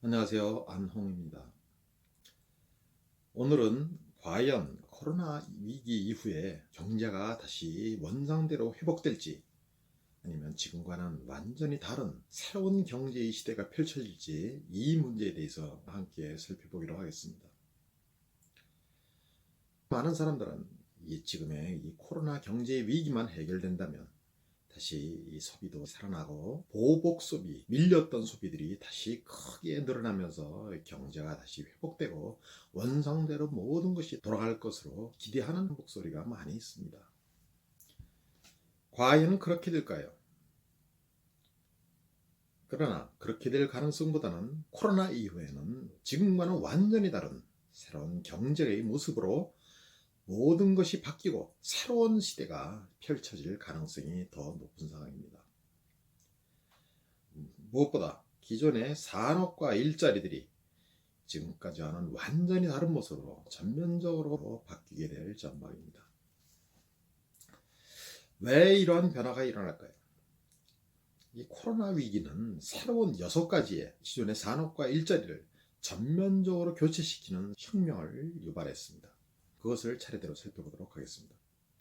안녕하세요. 안홍입니다. 오늘은 과연 코로나 위기 이후에 경제가 다시 원상대로 회복될지 아니면 지금과는 완전히 다른 새로운 경제의 시대가 펼쳐질지 이 문제에 대해서 함께 살펴보기로 하겠습니다. 많은 사람들은 지금의 이 코로나 경제 위기만 해결된다면 다시 이 소비도 살아나고 보복 소비, 밀렸던 소비들이 다시 크게 늘어나면서 경제가 다시 회복되고 원상대로 모든 것이 돌아갈 것으로 기대하는 목소리가 많이 있습니다. 과연 그렇게 될까요? 그러나 그렇게 될 가능성보다는 코로나 이후에는 지금과는 완전히 다른 새로운 경제의 모습으로 모든 것이 바뀌고 새로운 시대가 펼쳐질 가능성이 더 높은 상황입니다. 무엇보다 기존의 산업과 일자리들이 지금까지와는 완전히 다른 모습으로 전면적으로 바뀌게 될 전망입니다. 왜 이러한 변화가 일어날까요? 이 코로나 위기는 새로운 6가지의 기존의 산업과 일자리를 전면적으로 교체시키는 혁명을 유발했습니다. 그것을 차례대로 살펴보도록 하겠습니다.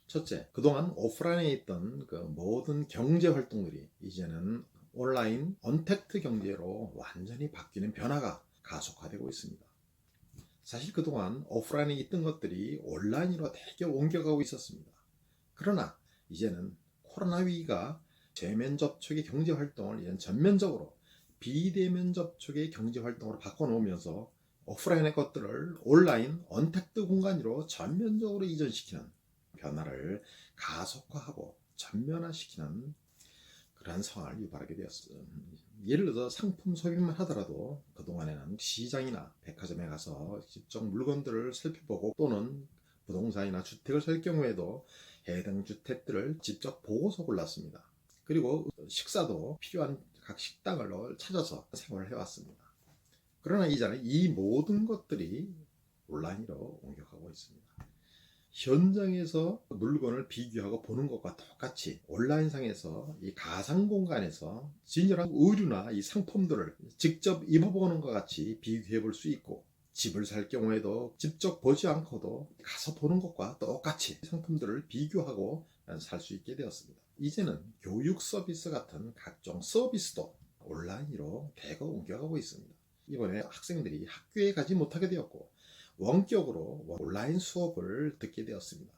첫째, 그동안 오프라인에 있던 그 모든 경제 활동들이 이제는 온라인 언택트 경제로 완전히 바뀌는 변화가 가속화되고 있습니다. 사실 그동안 오프라인에 있던 것들이 온라인으로 대개 옮겨가고 있었습니다. 그러나 이제는 코로나 위기가 대면 접촉의 경제 활동을 이제 전면적으로 비대면 접촉의 경제 활동으로 바꿔놓으면서 오프라인의 것들을 온라인 언택트 공간으로 전면적으로 이전시키는 변화를 가속화하고 전면화시키는 그러한 상황을 유발하게 되었습니다. 예를 들어 상품 소비만 하더라도 그동안에는 시장이나 백화점에 가서 직접 물건들을 살펴보고 또는 부동산이나 주택을 살 경우에도 해당 주택들을 직접 보고서 골랐습니다. 그리고 식사도 필요한 각 식당을 찾아서 생활을 해왔습니다. 그러나 이제는 이 모든 것들이 온라인으로 옮겨가고 있습니다. 현장에서 물건을 비교하고 보는 것과 똑같이 온라인상에서 이 가상 공간에서 진열한 의류나 이 상품들을 직접 입어보는 것 같이 비교해 볼 수 있고, 집을 살 경우에도 직접 보지 않고도 가서 보는 것과 똑같이 상품들을 비교하고 살 수 있게 되었습니다. 이제는 교육 서비스 같은 각종 서비스도 온라인으로 대거 옮겨가고 있습니다. 이번에 학생들이 학교에 가지 못하게 되었고 원격으로 온라인 수업을 듣게 되었습니다.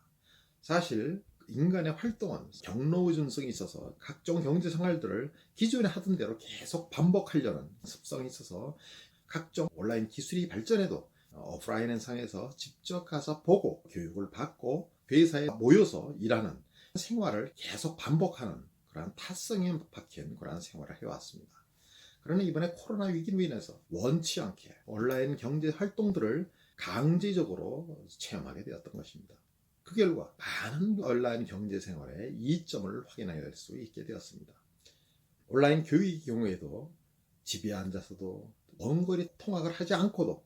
사실 인간의 활동은 경로 의존성이 있어서 각종 경제 생활들을 기존에 하던 대로 계속 반복하려는 습성이 있어서 각종 온라인 기술이 발전해도 오프라인 상에서 직접 가서 보고 교육을 받고 회사에 모여서 일하는 생활을 계속 반복하는 그러한 타성에 박힌 그러한 생활을 해왔습니다. 그러나 이번에 코로나 위기로 인해서 원치 않게 온라인 경제 활동들을 강제적으로 체험하게 되었던 것입니다. 그 결과 많은 온라인 경제 생활의 이점을 확인하게 될 수 있게 되었습니다. 온라인 교육의 경우에도 집에 앉아서도 원거리 통학을 하지 않고도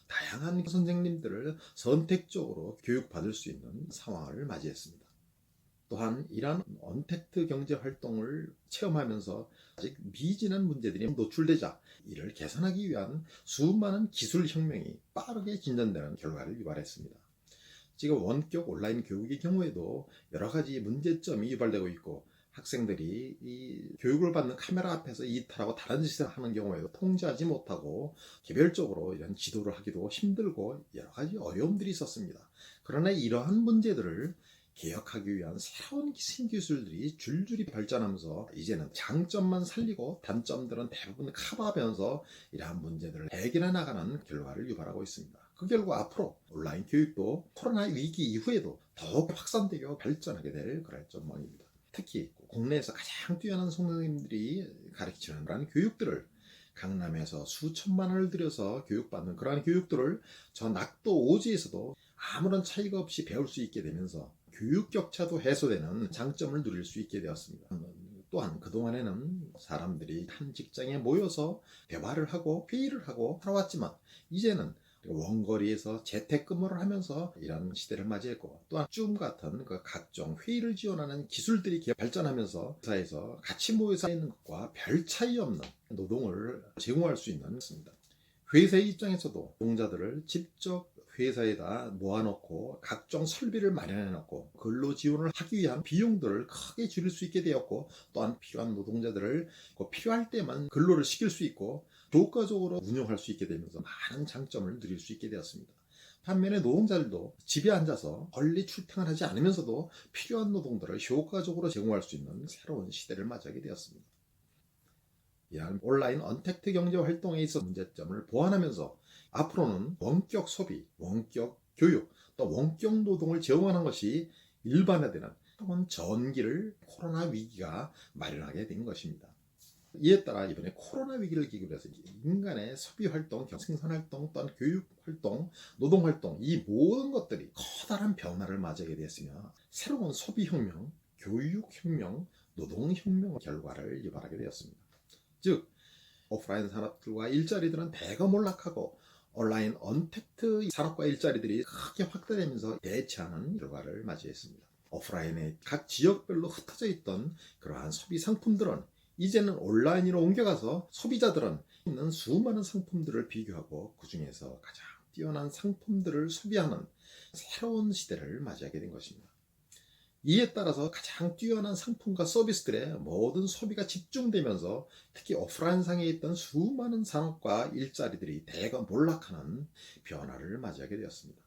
다양한 선생님들을 선택적으로 교육받을 수 있는 상황을 맞이했습니다. 또한 이러한 언택트 경제 활동을 체험하면서 아직 미진한 문제들이 노출되자 이를 개선하기 위한 수많은 기술 혁명이 빠르게 진전되는 결과를 유발했습니다. 지금 원격 온라인 교육의 경우에도 여러 가지 문제점이 유발되고 있고, 학생들이 이 교육을 받는 카메라 앞에서 이탈하고 다른 짓을 하는 경우에도 통제하지 못하고 개별적으로 이런 지도를 하기도 힘들고 여러 가지 어려움들이 있었습니다. 그러나 이러한 문제들을 개혁하기 위한 새로운 신기술들이 줄줄이 발전하면서 이제는 장점만 살리고 단점들은 대부분 커버하면서 이러한 문제들을 해결해 나가는 결과를 유발하고 있습니다. 그 결과 앞으로 온라인 교육도 코로나 위기 이후에도 더욱 확산되고 발전하게 될 그럴 전망입니다. 특히 국내에서 가장 뛰어난 선생님들이 가르치는 그런 교육들을 강남에서 수천만 원을 들여서 교육받는 그러한 교육들을 저 낙도 오지에서도 아무런 차이가 없이 배울 수 있게 되면서 교육 격차도 해소되는 장점을 누릴 수 있게 되었습니다. 또한 그동안에는 사람들이 한 직장에 모여서 대화를 하고 회의를 하고 살아왔지만 이제는 원거리에서 재택근무를 하면서 이런 시대를 맞이했고, 또한 줌 같은 그 각종 회의를 지원하는 기술들이 발전하면서 회사에서 같이 모여서 있는 것과 별 차이 없는 노동을 제공할 수 있는 것입니다. 회사의 입장에서도 노동자들을 직접 회사에다 모아놓고 각종 설비를 마련해놓고 근로 지원을 하기 위한 비용들을 크게 줄일 수 있게 되었고, 또한 필요한 노동자들을 필요할 때만 근로를 시킬 수 있고 효과적으로 운영할 수 있게 되면서 많은 장점을 누릴 수 있게 되었습니다. 반면에 노동자들도 집에 앉아서 멀리 출퇴근하지 않으면서도 필요한 노동들을 효과적으로 제공할 수 있는 새로운 시대를 맞이하게 되었습니다. 이러한 온라인 언택트 경제 활동에 있어 문제점을 보완하면서 앞으로는 원격 소비, 원격 교육, 또 원격 노동을 제공하는 것이 일반화되는 새로운 전기를 코로나 위기가 마련하게 된 것입니다. 이에 따라 이번에 코로나 위기를 계기로 해서 인간의 소비 활동, 생산 활동, 또한 교육 활동, 노동 활동, 이 모든 것들이 커다란 변화를 맞이하게 되었으며 새로운 소비 혁명, 교육 혁명, 노동 혁명 결과를 유발하게 되었습니다. 즉 오프라인 산업들과 일자리들은 대거 몰락하고 온라인 언택트 산업과 일자리들이 크게 확대되면서 대체하는 결과를 맞이했습니다. 오프라인의 각 지역별로 흩어져 있던 그러한 소비 상품들은 이제는 온라인으로 옮겨가서 소비자들은 있는 수많은 상품들을 비교하고 그 중에서 가장 뛰어난 상품들을 소비하는 새로운 시대를 맞이하게 된 것입니다. 이에 따라서 가장 뛰어난 상품과 서비스들의 모든 소비가 집중되면서 특히 오프라인상에 있던 수많은 산업과 일자리들이 대거 몰락하는 변화를 맞이하게 되었습니다.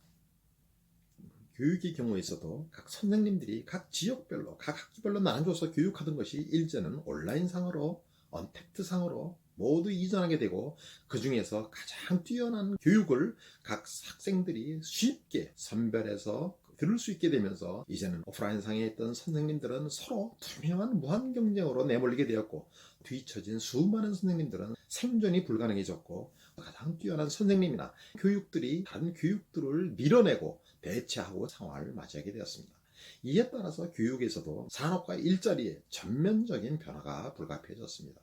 교육의 경우에 있어도 각 선생님들이 각 지역별로 각 학기별로 나눠줘서 교육하던 것이 이제는 온라인상으로 언택트상으로 모두 이전하게 되고, 그 중에서 가장 뛰어난 교육을 각 학생들이 쉽게 선별해서 들을 수 있게 되면서 이제는 오프라인상에 있던 선생님들은 서로 투명한 무한 경쟁으로 내몰리게 되었고, 뒤처진 수많은 선생님들은 생존이 불가능해졌고, 가장 뛰어난 선생님이나 교육들이 다른 교육들을 밀어내고 대체하고 상황을 맞이하게 되었습니다. 이에 따라서 교육에서도 산업과 일자리의 전면적인 변화가 불가피해졌습니다.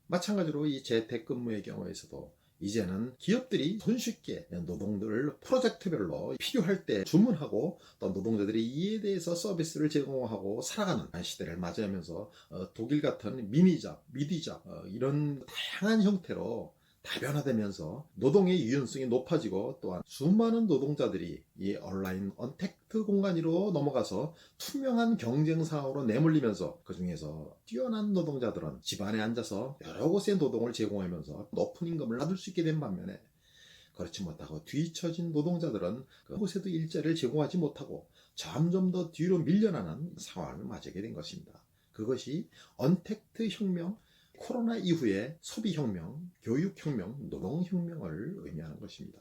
마찬가지로 이 재택근무의 경우에서도 이제는 기업들이 손쉽게 노동들을 프로젝트별로 필요할 때 주문하고 또 노동자들이 이에 대해서 서비스를 제공하고 살아가는 시대를 맞이하면서 독일 같은 미니잡, 미디잡 이런 다양한 형태로 다변화되면서 노동의 유연성이 높아지고, 또한 수많은 노동자들이 이 온라인 언택트 공간으로 넘어가서 투명한 경쟁 상황으로 내몰리면서 그 중에서 뛰어난 노동자들은 집안에 앉아서 여러 곳의 노동을 제공하면서 높은 임금을 받을 수 있게 된 반면에, 그렇지 못하고 뒤처진 노동자들은 그곳에도 일자리를 제공하지 못하고 점점 더 뒤로 밀려나는 상황을 맞이하게 된 것입니다. 그것이 언택트 혁명, 코로나 이후의 소비혁명, 교육혁명, 노동혁명을 의미하는 것입니다.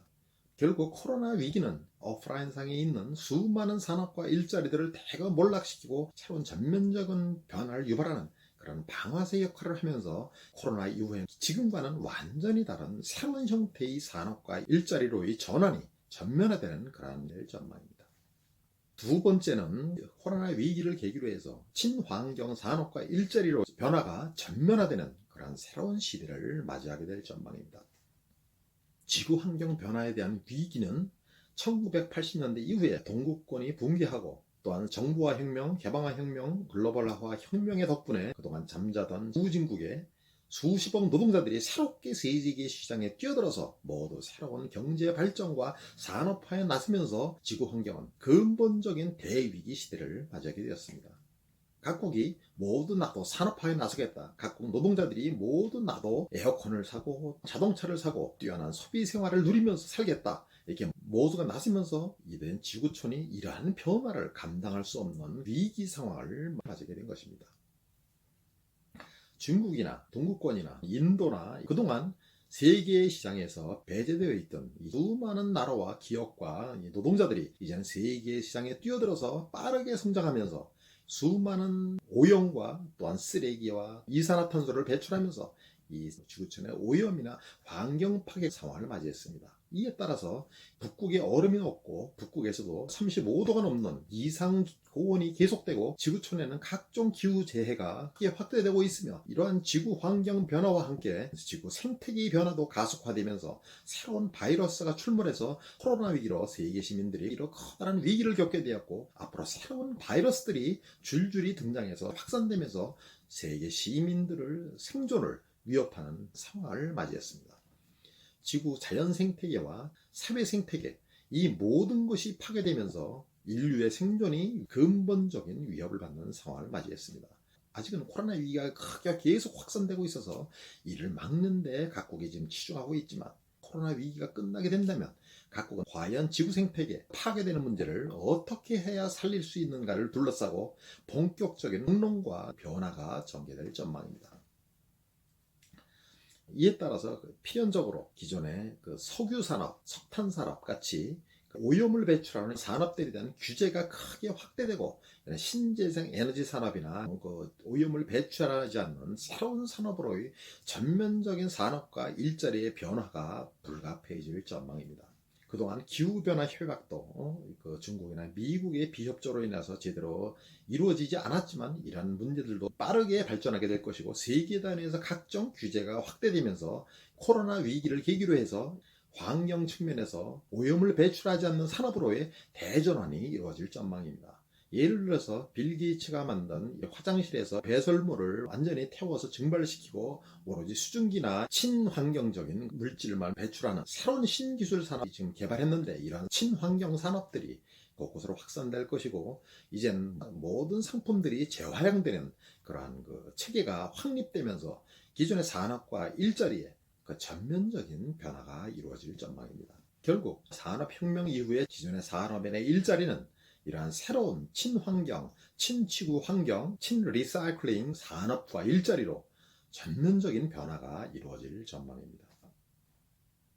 결국 코로나 위기는 오프라인상에 있는 수많은 산업과 일자리들을 대거 몰락시키고 새로운 전면적인 변화를 유발하는 그런 방아쇠 역할을 하면서 코로나 이후에 지금과는 완전히 다른 새로운 형태의 산업과 일자리로의 전환이 전면화되는 그런 전망입니다. 두 번째는 코로나 위기를 계기로 해서 친환경 산업과 일자리로 변화가 전면화되는 그런 새로운 시대를 맞이하게 될 전망입니다. 지구 환경 변화에 대한 위기는 1980년대 이후에 동구권이 붕괴하고, 또한 정부화 혁명, 개방화 혁명, 글로벌화 혁명의 덕분에 그동안 잠자던 후진국의 수십억 노동자들이 새롭게 세계의 시장에 뛰어들어서 모두 새로운 경제 발전과 산업화에 나서면서 지구 환경은 근본적인 대위기 시대를 맞이하게 되었습니다. 각국이 모두 나도 산업화에 나서겠다. 각국 노동자들이 모두 나도 에어컨을 사고 자동차를 사고 뛰어난 소비 생활을 누리면서 살겠다. 이렇게 모두가 나서면서 이된 지구촌이 이러한 변화를 감당할 수 없는 위기 상황을 맞이하게 된 것입니다. 중국이나 동구권이나 인도나 그동안 세계 시장에서 배제되어 있던 수많은 나라와 기업과 노동자들이 이제는 세계 시장에 뛰어들어서 빠르게 성장하면서 수많은 오염과 또한 쓰레기와 이산화탄소를 배출하면서 이 지구촌의 오염이나 환경 파괴 상황을 맞이했습니다. 이에 따라서 북극의 얼음이 녹고 북극에서도 35도가 넘는 이상 고온이 계속되고 지구촌에는 각종 기후재해가 크게 확대되고 있으며, 이러한 지구 환경 변화와 함께 지구 생태계 변화도 가속화되면서 새로운 바이러스가 출몰해서 코로나 위기로 세계 시민들이 이런 커다란 위기를 겪게 되었고, 앞으로 새로운 바이러스들이 줄줄이 등장해서 확산되면서 세계 시민들을 생존을 위협하는 상황을 맞이했습니다. 지구 자연 생태계와 사회 생태계, 이 모든 것이 파괴되면서 인류의 생존이 근본적인 위협을 받는 상황을 맞이했습니다. 아직은 코로나 위기가 크게 계속 확산되고 있어서 이를 막는 데 각국이 지금 치중하고 있지만, 코로나 위기가 끝나게 된다면 각국은 과연 지구 생태계 파괴되는 문제를 어떻게 해야 살릴 수 있는가를 둘러싸고 본격적인 공론과 변화가 전개될 전망입니다. 이에 따라서 필연적으로 기존의 석유 산업, 석탄 산업 같이 오염을 배출하는 산업들에 대한 규제가 크게 확대되고, 신재생 에너지 산업이나 오염을 배출하지 않는 새로운 산업으로의 전면적인 산업과 일자리의 변화가 불가피해질 전망입니다. 그동안 기후변화 협약도 중국이나 미국의 비협조로 인해서 제대로 이루어지지 않았지만, 이러한 문제들도 빠르게 발전하게 될 것이고, 세계 단위에서 각종 규제가 확대되면서 코로나 위기를 계기로 해서 환경 측면에서 오염을 배출하지 않는 산업으로의 대전환이 이루어질 전망입니다. 예를 들어서 빌 게이츠가 만든 화장실에서 배설물을 완전히 태워서 증발시키고 오로지 수증기나 친환경적인 물질만 배출하는 새로운 신기술 산업이 지금 개발했는데, 이러한 친환경 산업들이 곳곳으로 확산될 것이고, 이젠 모든 상품들이 재활용되는 그러한 체계가 확립되면서 기존의 산업과 일자리에 전면적인 변화가 이루어질 전망입니다. 결국 산업혁명 이후에 기존의 산업의 일자리는 이러한 새로운 친환경, 친지구 환경, 친리사이클링 산업과 일자리로 전면적인 변화가 이루어질 전망입니다.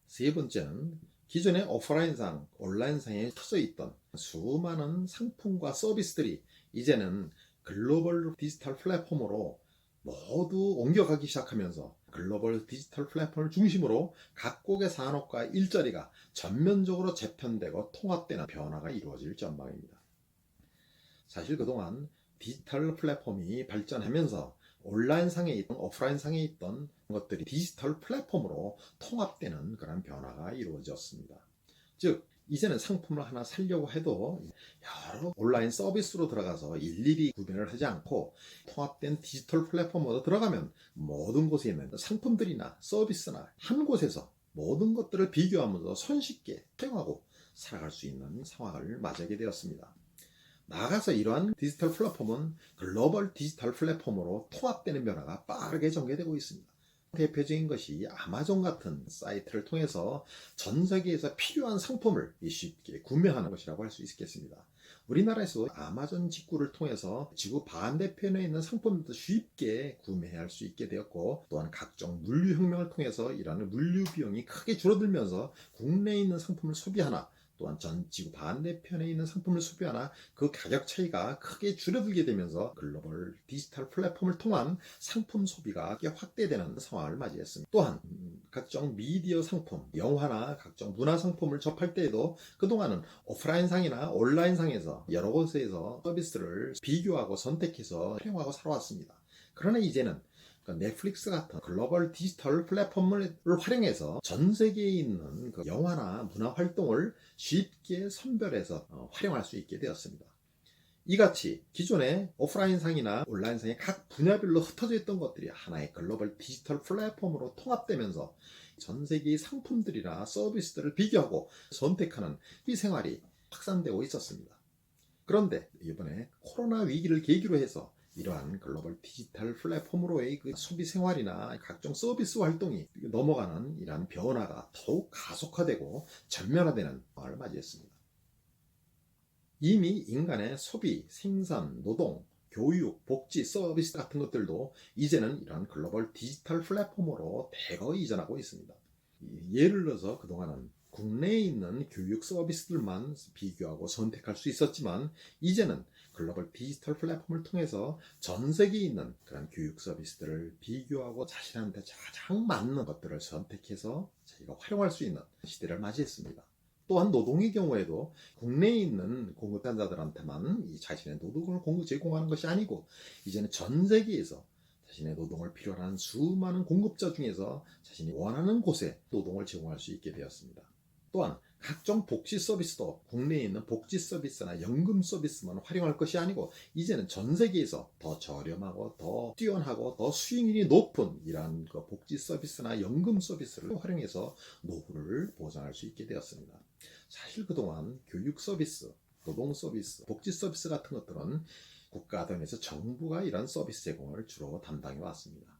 세 번째는 기존의 오프라인상, 온라인상에 터져 있던 수많은 상품과 서비스들이 이제는 글로벌 디지털 플랫폼으로 모두 옮겨가기 시작하면서 글로벌 디지털 플랫폼을 중심으로 각국의 산업과 일자리가 전면적으로 재편되고 통합되는 변화가 이루어질 전망입니다. 사실 그동안 디지털 플랫폼이 발전하면서 온라인상에 있던 오프라인상에 있던 것들이 디지털 플랫폼으로 통합되는 그런 변화가 이루어졌습니다. 즉 이제는 상품을 하나 사려고 해도 여러 온라인 서비스로 들어가서 일일이 구매를 하지 않고 통합된 디지털 플랫폼으로 들어가면 모든 곳에 있는 상품들이나 서비스나 한 곳에서 모든 것들을 비교하면서 손쉽게 사용하고 살아갈 수 있는 상황을 맞이하게 되었습니다. 나아가서 이러한 디지털 플랫폼은 글로벌 디지털 플랫폼으로 통합되는 변화가 빠르게 전개되고 있습니다. 대표적인 것이 아마존 같은 사이트를 통해서 전 세계에서 필요한 상품을 쉽게 구매하는 것이라고 할 수 있겠습니다. 우리나라에서 아마존 직구를 통해서 지구 반대편에 있는 상품들도 쉽게 구매할 수 있게 되었고, 또한 각종 물류혁명을 통해서 이러한 물류 비용이 크게 줄어들면서 국내에 있는 상품을 소비하나, 또한 전 지구 반대편에 있는 상품을 소비하나 그 가격 차이가 크게 줄어들게 되면서 글로벌 디지털 플랫폼을 통한 상품 소비가 확대되는 상황을 맞이했습니다. 또한 각종 미디어 상품, 영화나 각종 문화 상품을 접할 때에도 그동안은 오프라인상이나 온라인상에서 여러 곳에서 서비스를 비교하고 선택해서 활용하고 살아왔습니다. 그러나 이제는 넷플릭스 같은 글로벌 디지털 플랫폼을 활용해서 전 세계에 있는 영화나 문화 활동을 쉽게 선별해서 활용할 수 있게 되었습니다. 이같이 기존의 오프라인상이나 온라인상의 각 분야별로 흩어져 있던 것들이 하나의 글로벌 디지털 플랫폼으로 통합되면서 전 세계의 상품들이나 서비스들을 비교하고 선택하는 이 생활이 확산되고 있었습니다. 그런데 이번에 코로나 위기를 계기로 해서 이러한 글로벌 디지털 플랫폼으로의 소비 생활이나 각종 서비스 활동이 넘어가는 이러한 변화가 더욱 가속화되고 전면화되는 상황을 맞이했습니다. 이미 인간의 소비, 생산, 노동, 교육, 복지, 서비스 같은 것들도 이제는 이러한 글로벌 디지털 플랫폼으로 대거 이전하고 있습니다. 예를 들어서 그동안은 국내에 있는 교육 서비스들만 비교하고 선택할 수 있었지만, 이제는 글로벌 디지털 플랫폼을 통해서 전 세계에 있는 그런 교육 서비스들을 비교하고 자신한테 가장 맞는 것들을 선택해서 자기가 활용할 수 있는 시대를 맞이했습니다. 또한 노동의 경우에도 국내에 있는 공급단자들한테만 이 자신의 노동을 제공하는 것이 아니고, 이제는 전 세계에서 자신의 노동을 필요로 하는 수많은 공급자 중에서 자신이 원하는 곳에 노동을 제공할 수 있게 되었습니다. 또한 각종 복지 서비스도 국내에 있는 복지 서비스나 연금 서비스만 활용할 것이 아니고 이제는 전 세계에서 더 저렴하고 더 뛰어나고 더 수익률이 높은 이러한 복지 서비스나 연금 서비스를 활용해서 노후를 보장할 수 있게 되었습니다. 사실 그동안 교육 서비스, 노동 서비스, 복지 서비스 같은 것들은 국가단에서 정부가 이런 서비스 제공을 주로 담당해 왔습니다.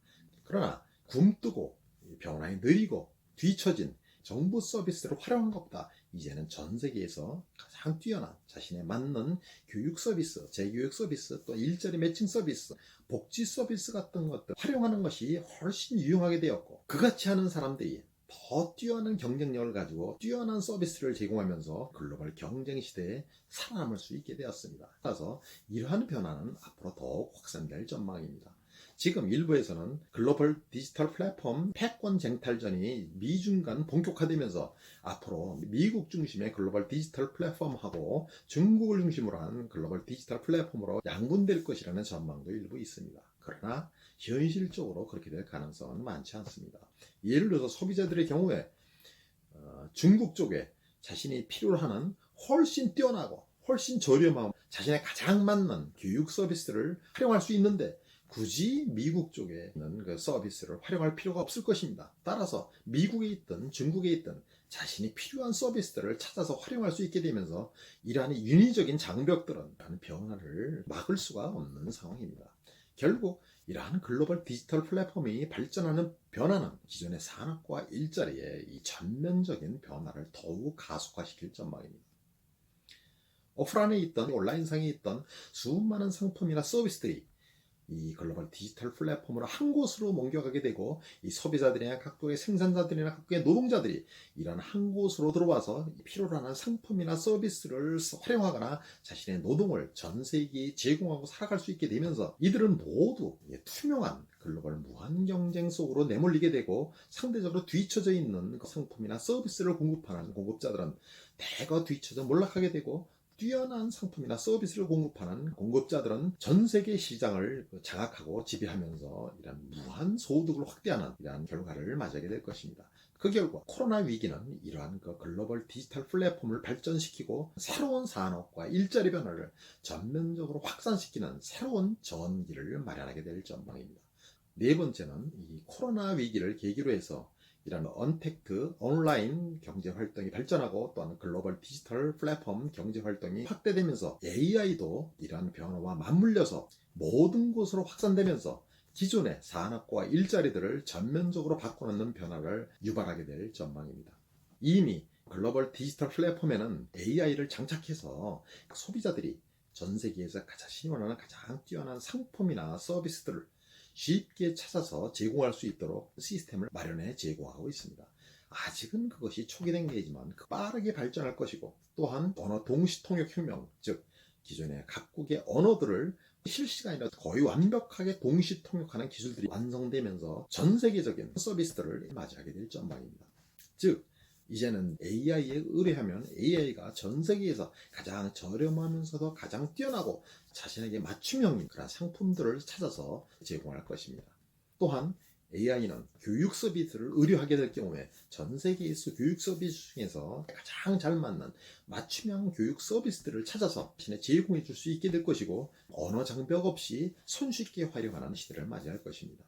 그러나 굼뜨고 변화에 느리고 뒤처진 정부 서비스를 활용한 것보다 이제는 전 세계에서 가장 뛰어난 자신에 맞는 교육 서비스, 재교육 서비스, 또 일자리 매칭 서비스, 복지 서비스 같은 것들 활용하는 것이 훨씬 유용하게 되었고 그같이 하는 사람들이 더 뛰어난 경쟁력을 가지고 뛰어난 서비스를 제공하면서 글로벌 경쟁 시대에 살아남을 수 있게 되었습니다. 따라서 이러한 변화는 앞으로 더욱 확산될 전망입니다. 지금 일부에서는 글로벌 디지털 플랫폼 패권 쟁탈전이 미중 간 본격화되면서 앞으로 미국 중심의 글로벌 디지털 플랫폼하고 중국을 중심으로 한 글로벌 디지털 플랫폼으로 양분될 것이라는 전망도 일부 있습니다. 그러나 현실적으로 그렇게 될 가능성은 많지 않습니다. 예를 들어서 소비자들의 경우에 중국 쪽에 자신이 필요로 하는 훨씬 뛰어나고 훨씬 저렴하고 자신의 가장 맞는 교육 서비스를 활용할 수 있는데 굳이 미국 쪽에 있는 그 서비스를 활용할 필요가 없을 것입니다. 따라서 미국에 있든 중국에 있든 자신이 필요한 서비스들을 찾아서 활용할 수 있게 되면서 이러한 인위적인 장벽들은 변화를 막을 수가 없는 상황입니다. 결국 이러한 글로벌 디지털 플랫폼이 발전하는 변화는 기존의 산업과 일자리의 이 전면적인 변화를 더욱 가속화시킬 전망입니다. 오프라인에 있던 온라인상에 있던 수많은 상품이나 서비스들이 이 글로벌 디지털 플랫폼으로 한 곳으로 옮겨가게 되고 이 소비자들이나 각국의 생산자들이나 각국의 노동자들이 이런 한 곳으로 들어와서 필요로 하는 상품이나 서비스를 활용하거나 자신의 노동을 전 세계에 제공하고 살아갈 수 있게 되면서 이들은 모두 투명한 글로벌 무한 경쟁 속으로 내몰리게 되고 상대적으로 뒤처져 있는 상품이나 서비스를 공급하는 공급자들은 대거 뒤처져 몰락하게 되고 뛰어난 상품이나 서비스를 공급하는 공급자들은 전 세계 시장을 장악하고 지배하면서 이런 무한 소득을 확대하는 이러한 결과를 맞이하게 될 것입니다. 그 결과 코로나 위기는 이러한 글로벌 디지털 플랫폼을 발전시키고 새로운 산업과 일자리 변화를 전면적으로 확산시키는 새로운 전기를 마련하게 될 전망입니다. 네 번째는 이 코로나 위기를 계기로 해서 이런 언택트 온라인 경제 활동이 발전하고 또한 글로벌 디지털 플랫폼 경제 활동이 확대되면서 AI도 이러한 변화와 맞물려서 모든 곳으로 확산되면서 기존의 산업과 일자리들을 전면적으로 바꿔놓는 변화를 유발하게 될 전망입니다. 이미 글로벌 디지털 플랫폼에는 AI를 장착해서 소비자들이 전 세계에서 자신이 원하는 가장 뛰어난 상품이나 서비스들을 쉽게 찾아서 제공할 수 있도록 시스템을 마련해 제공하고 있습니다. 아직은 그것이 초기 단계이지만 빠르게 발전할 것이고 또한 언어 동시통역 혁명, 즉 기존의 각국의 언어들을 실시간이라 거의 완벽하게 동시통역하는 기술들이 완성되면서 전 세계적인 서비스들을 맞이하게 될 전망입니다. 즉 이제는 AI에 의뢰하면 AI가 전 세계에서 가장 저렴하면서도 가장 뛰어나고 자신에게 맞춤형인 그런 상품들을 찾아서 제공할 것입니다. 또한 AI는 교육 서비스를 의뢰하게 될 경우에 전 세계에서 교육 서비스 중에서 가장 잘 맞는 맞춤형 교육 서비스들을 찾아서 자신에 제공해 줄 수 있게 될 것이고 언어 장벽 없이 손쉽게 활용하는 시대를 맞이할 것입니다.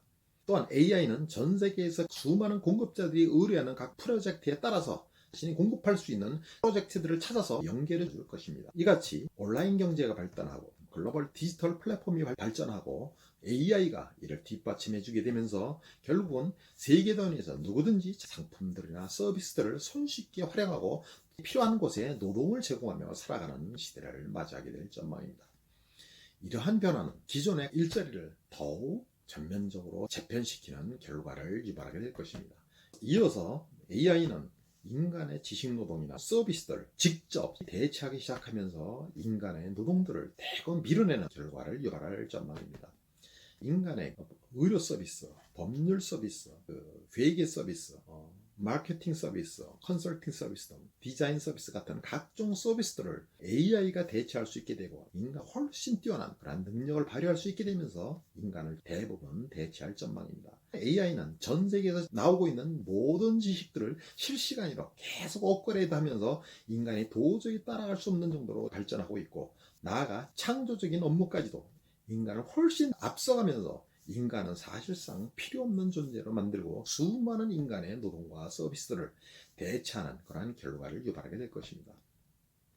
또한 AI는 전 세계에서 수많은 공급자들이 의뢰하는 각 프로젝트에 따라서 자신이 공급할 수 있는 프로젝트들을 찾아서 연결해 줄 것입니다. 이같이 온라인 경제가 발달하고 글로벌 디지털 플랫폼이 발전하고 AI가 이를 뒷받침해 주게 되면서 결국은 세계 단위에서 누구든지 상품들이나 서비스들을 손쉽게 활용하고 필요한 곳에 노동을 제공하며 살아가는 시대를 맞이하게 될 전망입니다. 이러한 변화는 기존의 일자리를 더욱 전면적으로 재편시키는 결과를 유발하게 될 것입니다. 이어서 AI는 인간의 지식노동이나 서비스들을 직접 대체하기 시작하면서 인간의 노동들을 대거 밀어내는 결과를 유발할 전망입니다. 인간의 의료 서비스, 법률 서비스, 회계 서비스, 마케팅 서비스, 컨설팅 서비스 등 디자인 서비스 같은 각종 서비스들을 AI가 대체할 수 있게 되고 인간 훨씬 뛰어난 그런 능력을 발휘할 수 있게 되면서 인간을 대부분 대체할 전망입니다. AI는 전 세계에서 나오고 있는 모든 지식들을 실시간으로 계속 업그레이드 하면서 인간이 도저히 따라갈 수 없는 정도로 발전하고 있고, 나아가 창조적인 업무까지도 인간을 훨씬 앞서가면서 인간은 사실상 필요 없는 존재로 만들고 수많은 인간의 노동과 서비스를 대체하는 그러한 결과를 유발하게 될 것입니다.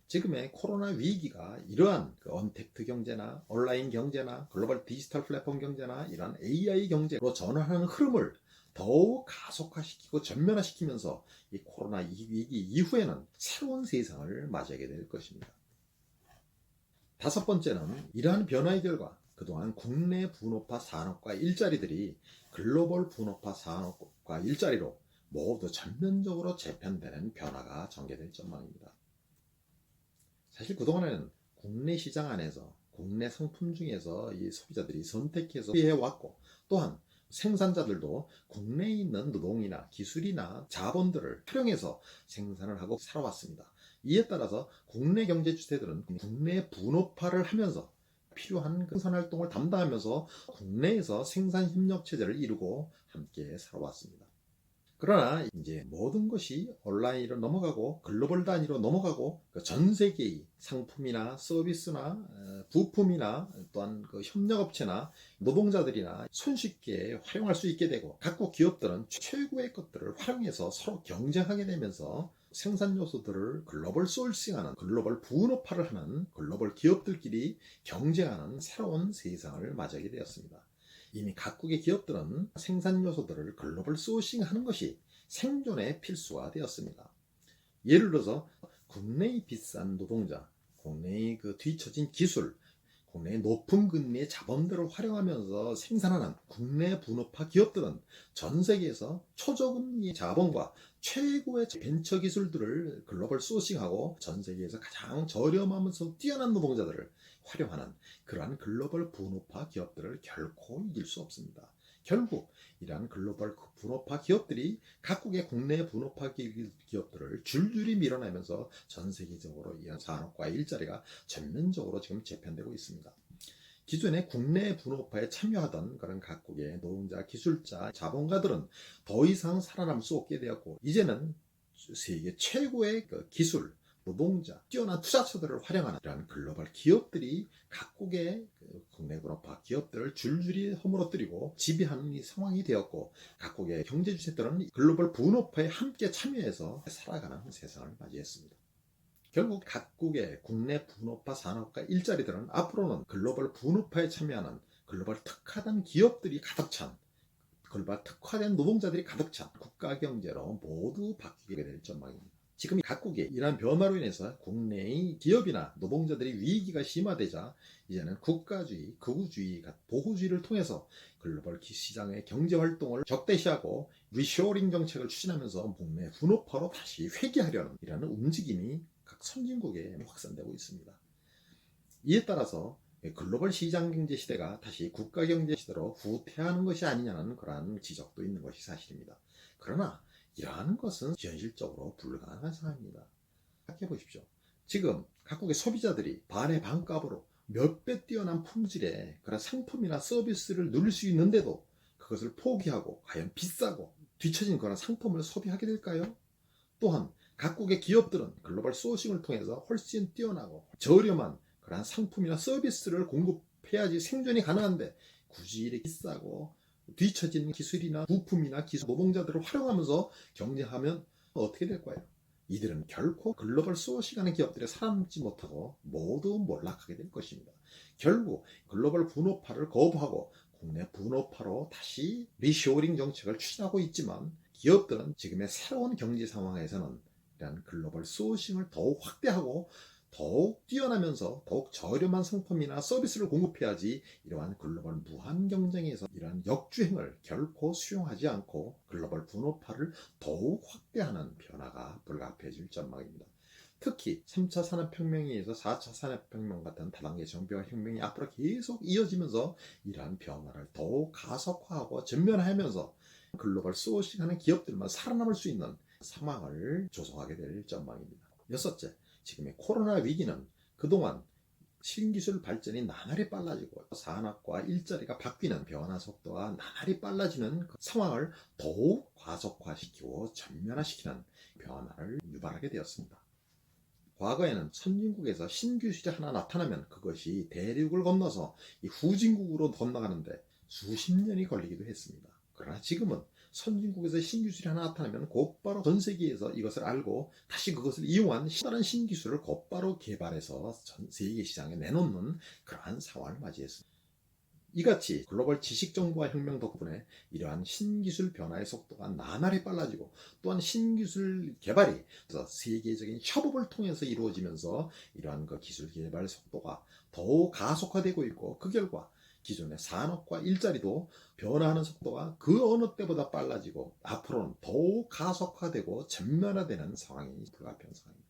지금의 코로나 위기가 이러한 언택트 경제나 온라인 경제나 글로벌 디지털 플랫폼 경제나 이러한 AI 경제로 전환하는 흐름을 더욱 가속화시키고 전면화시키면서 이 코로나 위기 이후에는 새로운 세상을 맞이하게 될 것입니다. 다섯 번째는 이러한 변화의 결과 그동안 국내 분업화 산업과 일자리들이 글로벌 분업화 산업과 일자리로 모두 전면적으로 재편되는 변화가 전개될 전망입니다. 사실 그동안에는 국내 시장 안에서 국내 상품 중에서 이 소비자들이 선택해서 소비해왔고, 또한 생산자들도 국내에 있는 노동이나 기술이나 자본들을 활용해서 생산을 하고 살아왔습니다. 이에 따라서 국내 경제 주체들은 국내 분업화를 하면서 필요한 생산활동을 담당하면서 국내에서 생산 협력 체제를 이루고 함께 살아왔습니다. 그러나 이제 모든 것이 온라인으로 넘어가고 글로벌 단위로 넘어가고 전 세계의 상품이나 서비스나 부품이나 또한 협력업체나 노동자들이나 손쉽게 활용할 수 있게 되고, 각국 기업들은 최고의 것들을 활용해서 서로 경쟁하게 되면서 생산 요소들을 글로벌 소싱하는, 글로벌 분업화를 하는 글로벌 기업들끼리 경쟁하는 새로운 세상을 맞이하게 되었습니다. 이미 각국의 기업들은 생산 요소들을 글로벌 소싱하는 것이 생존의 필수가 되었습니다. 예를 들어서 국내의 비싼 노동자, 국내의 뒤처진 기술, 국내의 높은 금리의 자본들을 활용하면서 생산하는 국내 분업화 기업들은 전 세계에서 초저금리 자본과 최고의 벤처 기술들을 글로벌 소싱하고 전 세계에서 가장 저렴하면서 뛰어난 노동자들을 활용하는 그러한 글로벌 분업화 기업들을 결코 이길 수 없습니다. 결국 이러한 글로벌 분업화 기업들이 각국의 국내 분업화 기업들을 줄줄이 밀어내면서 전 세계적으로 이런 산업과 일자리가 전면적으로 지금 재편되고 있습니다. 기존에 국내 분업화에 참여하던 그런 각국의 노동자, 기술자, 자본가들은 더 이상 살아남을 수 없게 되었고, 이제는 세계 최고의 기술, 노동자, 뛰어난 투자처들을 활용하는 이러한 글로벌 기업들이 각국의 국내 분업화 기업들을 줄줄이 허물어뜨리고 지배하는 이 상황이 되었고, 각국의 경제 주체들은 글로벌 분업화에 함께 참여해서 살아가는 세상을 맞이했습니다. 결국 각국의 국내 분업화 산업과 일자리들은 앞으로는 글로벌 분업화에 참여하는 글로벌 특화된 기업들이 가득 찬, 글로벌 특화된 노동자들이 가득 찬 국가 경제로 모두 바뀌게 될 전망입니다. 지금 각국의 이러한 변화로 인해서 국내의 기업이나 노동자들이 위기가 심화되자 이제는 국가주의, 극우주의, 보호주의를 통해서 글로벌 시장의 경제활동을 적대시하고 리쇼링 정책을 추진하면서 국내 분업화로 다시 회귀하려는 이라는 움직임이 각 선진국에 확산되고 있습니다. 이에 따라서 글로벌 시장 경제 시대가 다시 국가 경제 시대로 후퇴하는 것이 아니냐는 그러한 지적도 있는 것이 사실입니다. 그러나 이러한 것은 현실적으로 불가능한 상황입니다. 생각해 보십시오. 지금 각국의 소비자들이 반의 반값으로 몇 배 뛰어난 품질의 그런 상품이나 서비스를 누릴 수 있는데도 그것을 포기하고 과연 비싸고 뒤처진 그런 상품을 소비하게 될까요? 또한 각국의 기업들은 글로벌 소싱을 통해서 훨씬 뛰어나고 저렴한 그런 상품이나 서비스를 공급해야지 생존이 가능한데, 굳이 이렇게 비싸고 뒤처진 기술이나 부품이나 기술 노동자들을 활용하면서 경쟁하면 어떻게 될 거예요? 이들은 결코 글로벌 소싱하는 기업들에 살아남지 못하고 모두 몰락하게 될 것입니다. 결국 글로벌 분업화를 거부하고 국내 분업화로 다시 리쇼링 정책을 추진하고 있지만, 기업들은 지금의 새로운 경제 상황에서는 이런 글로벌 소싱을 더욱 확대하고 더욱 뛰어나면서 더욱 저렴한 상품이나 서비스를 공급해야지 이러한 글로벌 무한 경쟁에서 이러한 역주행을 결코 수용하지 않고 글로벌 분업화를 더욱 확대하는 변화가 불가피해질 전망입니다. 특히 3차 산업혁명에 의해서 4차 산업혁명 같은 다단계 정비화 혁명이 앞으로 계속 이어지면서 이러한 변화를 더욱 가속화하고 전면화하면서 글로벌 소싱하는 기업들만 살아남을 수 있는 상황을 조성하게 될 전망입니다. 여섯째, 지금의 코로나 위기는 그동안 신기술 발전이 나날이 빨라지고 산업과 일자리가 바뀌는 변화 속도가 나날이 빨라지는 그 상황을 더욱 과속화시키고 전면화시키는 변화를 유발하게 되었습니다. 과거에는 선진국에서 신기술이 하나 나타나면 그것이 대륙을 건너서 이 후진국으로 건너가는데 수십 년이 걸리기도 했습니다. 그러나 지금은 선진국에서 신기술이 하나 나타나면 곧바로 전 세계에서 이것을 알고 다시 그것을 이용한 다른 신기술을 곧바로 개발해서 전 세계 시장에 내놓는 그러한 상황을 맞이했습니다. 이같이 글로벌 지식정보화 혁명 덕분에 이러한 신기술 변화의 속도가 나날이 빨라지고 또한 신기술 개발이 세계적인 협업을 통해서 이루어지면서 이러한 그 기술 개발 속도가 더욱 가속화되고 있고 그 결과 기존의 산업과 일자리도 변화하는 속도가 그 어느 때보다 빨라지고 앞으로는 더욱 가속화되고 전면화되는 상황이 불가피합니다.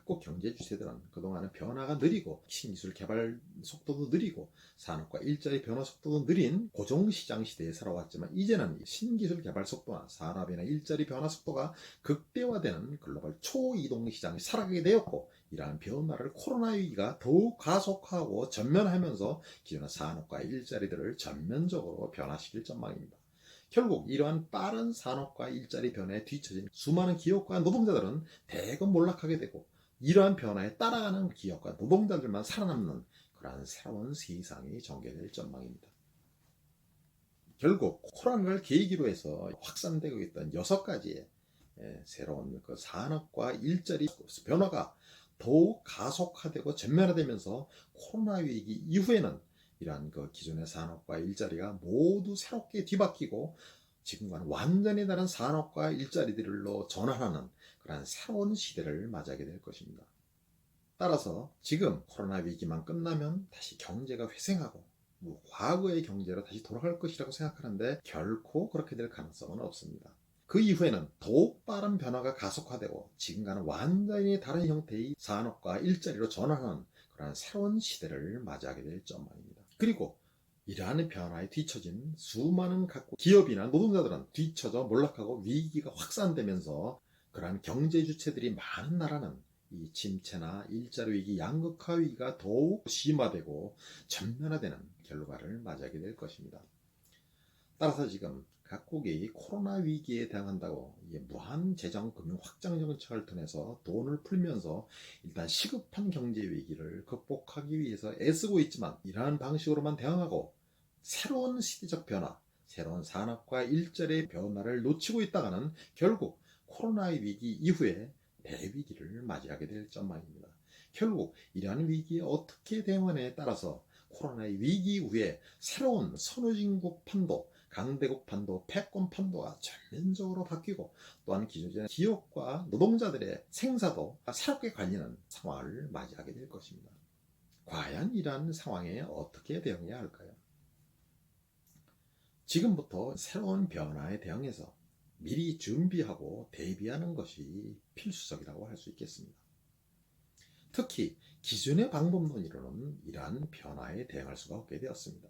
꼭 경제 주체들은 그동안은 변화가 느리고 신기술 개발 속도도 느리고 산업과 일자리 변화 속도도 느린 고정시장 시대에 살아왔지만 이제는 신기술 개발 속도나 산업이나 일자리 변화 속도가 극대화되는 글로벌 초이동시장이 살아가게 되었고 이러한 변화를 코로나 위기가 더욱 가속화하고 전면하면서 기존의 산업과 일자리들을 전면적으로 변화시킬 전망입니다. 결국 이러한 빠른 산업과 일자리 변화에 뒤처진 수많은 기업과 노동자들은 대거 몰락하게 되고 이러한 변화에 따라가는 기업과 노동자들만 살아남는 그러한 새로운 세상이 전개될 전망입니다. 결국 코로나를 계기로 해서 확산되고 있던 6가지의 새로운 그 산업과 일자리 변화가 더욱 가속화되고 전면화되면서 코로나 위기 이후에는 이러한 그 기존의 산업과 일자리가 모두 새롭게 뒤바뀌고 지금과는 완전히 다른 산업과 일자리들로 전환하는 그런 새로운 시대를 맞이하게 될 것입니다. 따라서 지금 코로나 위기만 끝나면 다시 경제가 회생하고 과거의 경제로 다시 돌아갈 것이라고 생각하는데 결코 그렇게 될 가능성은 없습니다. 그 이후에는 더욱 빠른 변화가 가속화되고 지금과는 완전히 다른 형태의 산업과 일자리로 전환하는 그런 새로운 시대를 맞이하게 될 전망입니다. 그리고 이러한 변화에 뒤처진 수많은 각국 기업이나 노동자들은 뒤처져 몰락하고 위기가 확산되면서 그러한 경제 주체들이 많은 나라는 이 침체나 일자리 위기, 양극화 위기가 더욱 심화되고 전면화되는 결과를 맞이하게 될 것입니다. 따라서 지금 각국이 코로나 위기에 대응한다고 무한 재정 금융 확장 정책을 통해서 돈을 풀면서 일단 시급한 경제 위기를 극복하기 위해서 애쓰고 있지만 이러한 방식으로만 대응하고 새로운 시대적 변화, 새로운 산업과 일자리의 변화를 놓치고 있다가는 결국 코로나 위기 이후에 대위기를 맞이하게 될 전망입니다. 결국 이러한 위기에 어떻게 대응하느냐에 따라서 코로나 위기 이후에 새로운 선진국 판도, 강대국 판도, 패권 판도가 전면적으로 바뀌고 또한 기존의 기업과 노동자들의 생사도 새롭게 갈리는 상황을 맞이하게 될 것입니다. 과연 이러한 상황에 어떻게 대응해야 할까요? 지금부터 새로운 변화에 대응해서 미리 준비하고 대비하는 것이 필수적이라고 할 수 있겠습니다. 특히 기존의 방법론이로는 이러한 변화에 대응할 수가 없게 되었습니다.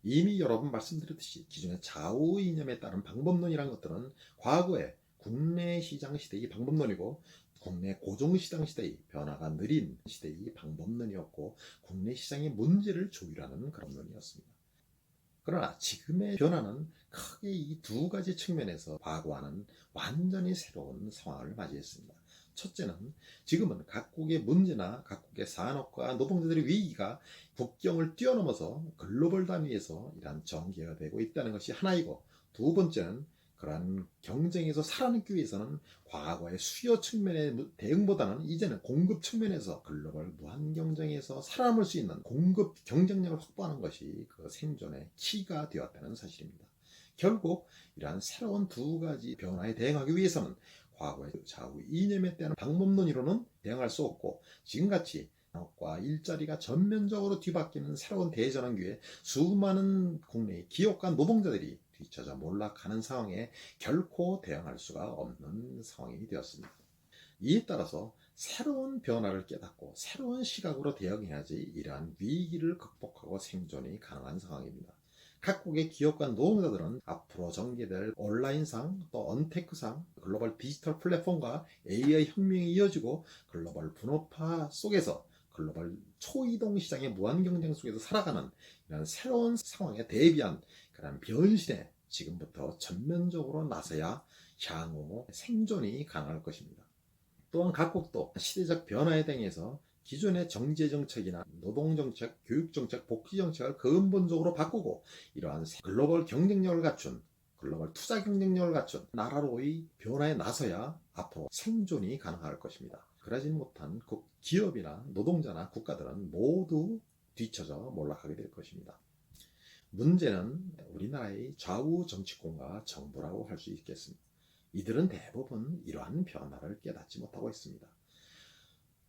이미 여러 번 말씀드렸듯이 기존의 좌우 이념에 따른 방법론이라는 것들은 과거의 국내 시장 시대의 방법론이고 국내 고정시장 시대의 변화가 느린 시대의 방법론이었고 국내 시장의 문제를 조율하는 그런 논이었습니다. 그러나 지금의 변화는 크게 이 두 가지 측면에서 과거와는 완전히 새로운 상황을 맞이했습니다. 첫째는 지금은 각국의 문제나 각국의 산업과 노동자들의 위기가 국경을 뛰어넘어서 글로벌 단위에서 이러한 전개가 되고 있다는 것이 하나이고, 두 번째는 그러한 경쟁에서 살아남기 위해서는 과거의 수요 측면의 대응보다는 이제는 공급 측면에서 글로벌 무한 경쟁에서 살아남을 수 있는 공급 경쟁력을 확보하는 것이 그 생존의 키가 되었다는 사실입니다. 결국 이러한 새로운 두 가지 변화에 대응하기 위해서는 과거의 좌우 이념에 대한 방법론이로는 대응할 수 없고, 지금같이 산업과 일자리가 전면적으로 뒤바뀌는 새로운 대전환기에 수많은 국내의 기업과 노동자들이 뒤처져 몰락하는 상황에 결코 대응할 수가 없는 상황이 되었습니다. 이에 따라서 새로운 변화를 깨닫고 새로운 시각으로 대응해야지 이러한 위기를 극복하고 생존이 가능한 상황입니다. 각국의 기업과 노동자들은 앞으로 전개될 온라인상 또 언테크상 글로벌 디지털 플랫폼과 AI 혁명이 이어지고 글로벌 분업화 속에서 글로벌 초이동 시장의 무한 경쟁 속에서 살아가는 이런 새로운 상황에 대비한 그런 변신에 지금부터 전면적으로 나서야 향후 생존이 가능할 것입니다. 또한 각국도 시대적 변화에 대응해서 기존의 정제정책이나 노동정책, 교육정책, 복지정책을 근본적으로 바꾸고 이러한 글로벌 경쟁력을 갖춘 글로벌 투자 경쟁력을 갖춘 나라로의 변화에 나서야 앞으로 생존이 가능할 것입니다. 그러지 못한 기업이나 노동자나 국가들은 모두 뒤처져 몰락하게 될 것입니다. 문제는 우리나라의 좌우 정치권과 정부라고 할 수 있겠습니다. 이들은 대부분 이러한 변화를 깨닫지 못하고 있습니다.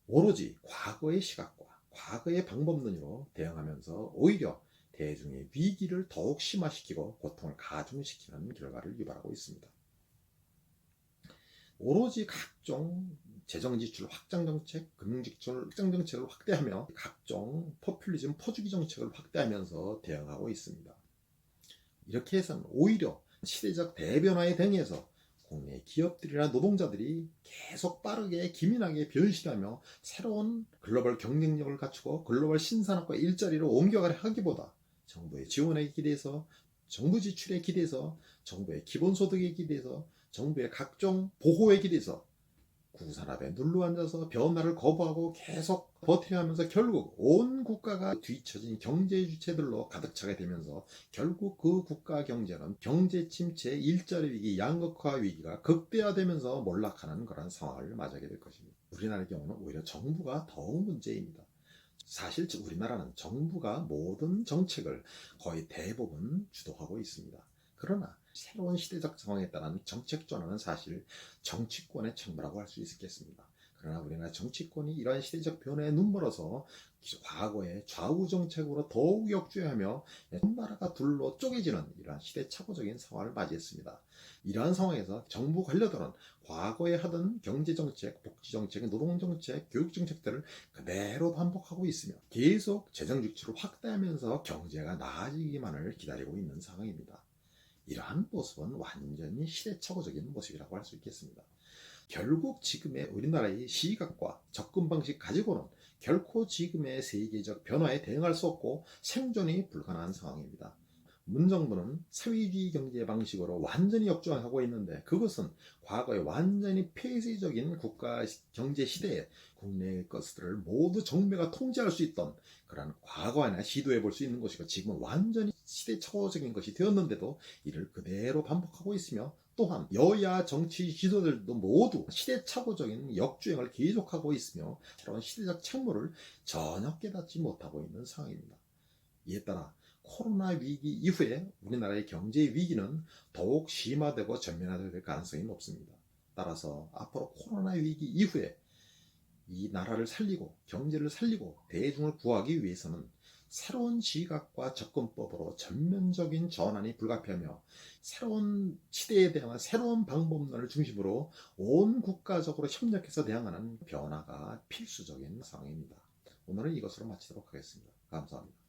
오로지 과거의 시각과 과거의 방법론으로 대응하면서 오히려 대중의 위기를 더욱 심화시키고 고통을 가중시키는 결과를 유발하고 있습니다. 오로지 각종 재정지출 확장정책, 금융지출 확장정책을 확대하며 각종 포퓰리즘 퍼주기 정책을 확대하면서 대응하고 있습니다. 이렇게 해서는 오히려 시대적 대변화에 대응해서 국내 기업들이나 노동자들이 계속 빠르게 기민하게 변신하며 새로운 글로벌 경쟁력을 갖추고 글로벌 신산업과 일자리로 옮겨가려 하기보다 정부의 지원에 기대해서 정부 지출에 기대해서 정부의 기본소득에 기대해서 정부의 각종 보호에 기대해서 구산업에 눌러앉아서 변화를 거부하고 계속 버티려면서 결국 온 국가가 뒤처진 경제 주체들로 가득 차게 되면서 결국 그 국가 경제는 경제 침체, 일자리 위기, 양극화 위기가 극대화되면서 몰락하는 그런 상황을 맞이하게 될 것입니다. 우리나라의 경우는 오히려 정부가 더욱 문제입니다. 사실 우리나라는 정부가 모든 정책을 거의 대부분 주도하고 있습니다. 그러나 새로운 시대적 상황에 따른 정책 전환은 사실 정치권의 책무라고 할 수 있겠습니다. 그러나 우리나라 정치권이 이러한 시대적 변화에 눈멀어서 과거의 좌우 정책으로 더욱 역주행하며 나라가 둘로 쪼개지는 이러한 시대착오적인 상황을 맞이했습니다. 이러한 상황에서 정부 관료들은 과거에 하던 경제정책, 복지정책, 노동정책, 교육정책들을 그대로 반복하고 있으며 계속 재정지출을 확대하면서 경제가 나아지기만을 기다리고 있는 상황입니다. 이러한 모습은 완전히 시대착오적인 모습이라고 할 수 있겠습니다. 결국 지금의 우리나라의 시각과 접근 방식 가지고는 결코 지금의 세계적 변화에 대응할 수 없고 생존이 불가능한 상황입니다. 문정부는 사회주의 경제 방식으로 완전히 역주행하고 있는데 그것은 과거의 완전히 폐쇄적인 국가 경제 시대에 국내의 것들을 모두 정부가 통제할 수 있던 그런 과거에나 시도해 볼 수 있는 것이고 지금은 완전히 시대착오적인 것이 되었는데도 이를 그대로 반복하고 있으며 또한 여야 정치 지도자들도 모두 시대착오적인 역주행을 계속하고 있으며 새로운 시대적 책무를 전혀 깨닫지 못하고 있는 상황입니다. 이에 따라 코로나 위기 이후에 우리나라의 경제 위기는 더욱 심화되고 전면화될 가능성이 높습니다. 따라서 앞으로 코로나 위기 이후에 이 나라를 살리고 경제를 살리고 대중을 구하기 위해서는 새로운 시각과 접근법으로 전면적인 전환이 불가피하며 새로운 시대에 대한 새로운 방법론을 중심으로 온 국가적으로 협력해서 대응하는 변화가 필수적인 상황입니다. 오늘은 이것으로 마치도록 하겠습니다. 감사합니다.